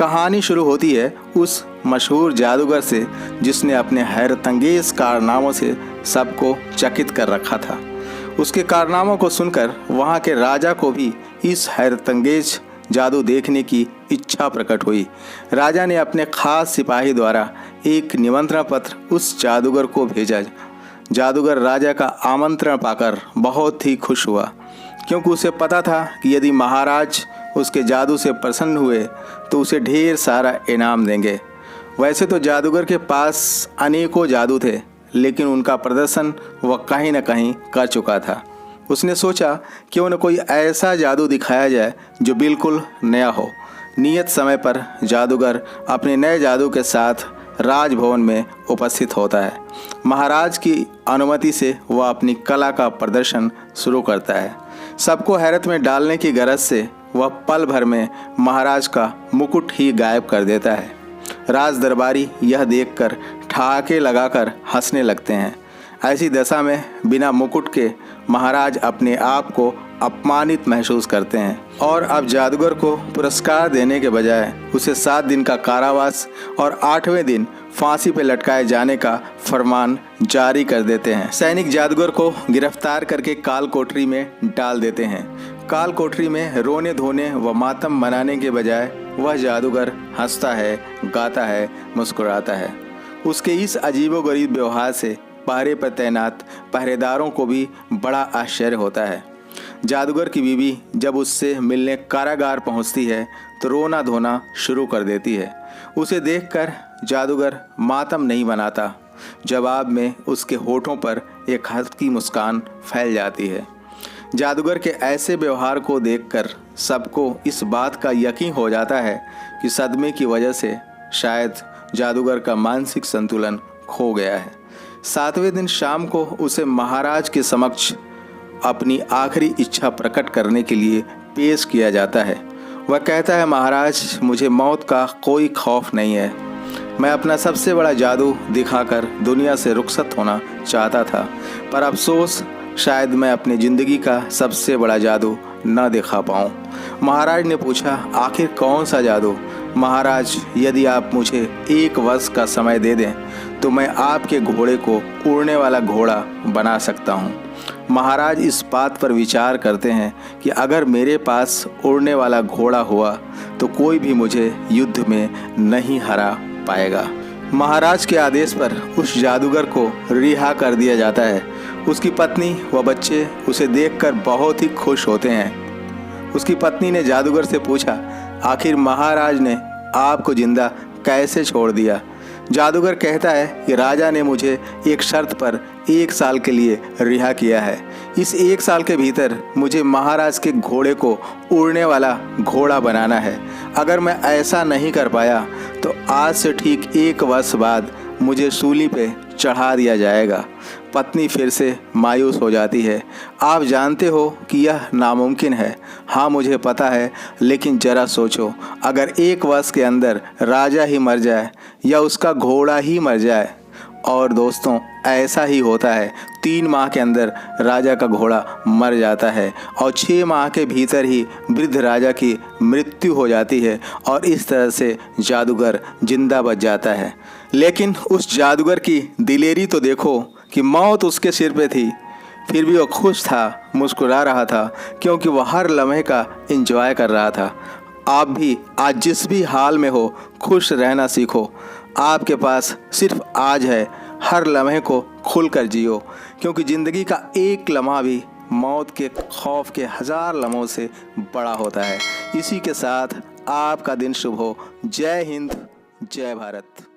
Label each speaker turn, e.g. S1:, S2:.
S1: कहानी शुरू होती है उस मशहूर जादूगर से जिसने अपने हैरतअंगेज कारनामों से सबको चकित कर रखा था। उसके कारनामों को सुनकर वहाँ के राजा को भी इस हैरतअंगेज जादू देखने की इच्छा प्रकट हुई। राजा ने अपने खास सिपाही द्वारा एक निमंत्रण पत्र उस जादूगर को भेजा। जादूगर राजा का आमंत्रण पाकर बहुत ही खुश हुआ, क्योंकि उसे पता था कि यदि महाराज उसके जादू से प्रसन्न हुए तो उसे ढेर सारा इनाम देंगे। वैसे तो जादूगर के पास अनेकों जादू थे, लेकिन उनका प्रदर्शन वह कहीं न कहीं कर चुका था। उसने सोचा क्यों न कोई ऐसा जादू दिखाया जाए जो बिल्कुल नया हो। नियत समय पर जादूगर अपने नए जादू के साथ राजभवन में उपस्थित होता है। महाराज की अनुमति से वह अपनी कला का प्रदर्शन शुरू करता है। सबको हैरत में डालने की गरज से वह पल भर में महाराज का मुकुट ही गायब कर देता है। राज दरबारी यह देखकर ठहाके लगाकर हंसने लगते हैं। ऐसी दशा में बिना मुकुट के महाराज अपने आप को अपमानित महसूस करते हैं और अब जादूगर को पुरस्कार देने के बजाय उसे 7 दिन का कारावास और 8वें दिन फांसी पर लटकाए जाने का फरमान जारी कर देते हैं। सैनिक जादूगर को गिरफ्तार करके काल कोठरी में डाल देते हैं। काल कोठरी में रोने धोने व मातम मनाने के बजाय वह जादूगर हंसता है, गाता है, मुस्कुराता है। उसके इस अजीबोगरीब व्यवहार से पहरे पर तैनात पहरेदारों को भी बड़ा आश्चर्य होता है। जादूगर की बीवी जब उससे मिलने कारागार पहुंचती है तो रोना धोना शुरू कर देती है। उसे देखकर जादूगर मातम नहीं मनाता। जवाब में उसके होठों पर एक हल्की मुस्कान फैल जाती है। जादूगर के ऐसे व्यवहार को देखकर सबको इस बात का यकीन हो जाता है कि सदमे की वजह से शायद जादूगर का मानसिक संतुलन खो गया है। 7वें दिन शाम को उसे महाराज के समक्ष अपनी आखिरी इच्छा प्रकट करने के लिए पेश किया जाता है। वह कहता है, महाराज, मुझे मौत का कोई खौफ नहीं है। मैं अपना सबसे बड़ा जादू दिखाकर दुनिया से रुखसत होना चाहता था, पर अफसोस शायद मैं अपनी ज़िंदगी का सबसे बड़ा जादू न दिखा पाऊँ। महाराज ने पूछा, आखिर कौन सा जादू? महाराज, यदि आप मुझे 1 वर्ष का समय दे दें तो मैं आपके घोड़े को उड़ने वाला घोड़ा बना सकता हूँ। महाराज इस बात पर विचार करते हैं कि अगर मेरे पास उड़ने वाला घोड़ा हुआ तो कोई भी मुझे युद्ध में नहीं हरा पाएगा। महाराज के आदेश पर उस जादूगर को रिहा कर दिया जाता है। उसकी पत्नी व बच्चे उसे देखकर बहुत ही खुश होते हैं। उसकी पत्नी ने जादूगर से पूछा, आखिर महाराज ने आपको जिंदा कैसे छोड़ दिया? जादूगर कहता है कि राजा ने मुझे एक शर्त पर 1 साल के लिए रिहा किया है। इस 1 साल के भीतर मुझे महाराज के घोड़े को उड़ने वाला घोड़ा बनाना है। अगर मैं ऐसा नहीं कर पाया तो आज से ठीक 1 वर्ष बाद मुझे सूली पे चढ़ा दिया जाएगा। पत्नी फिर से मायूस हो जाती है। आप जानते हो कि यह नामुमकिन है। हाँ, मुझे पता है, लेकिन ज़रा सोचो, अगर 1 वर्ष के अंदर राजा ही मर जाए या उसका घोड़ा ही मर जाए। और दोस्तों, ऐसा ही होता है। 3 माह के अंदर राजा का घोड़ा मर जाता है और 6 माह के भीतर ही वृद्ध राजा की मृत्यु हो जाती है और इस तरह से जादूगर जिंदा बच जाता है। लेकिन उस जादूगर की दिलेरी तो देखो कि मौत उसके सिर पे थी, फिर भी वो खुश था, मुस्कुरा रहा था, क्योंकि वह हर लम्हे का एंजॉय कर रहा था। आप भी आज जिस भी हाल में हो खुश रहना सीखो। आपके पास सिर्फ आज है। हर लम्हे को खुलकर जियो, क्योंकि ज़िंदगी का एक लम्हा भी मौत के खौफ के 1000 लम्हों से बड़ा होता है। इसी के साथ आपका दिन शुभ हो। जय हिंद, जय भारत।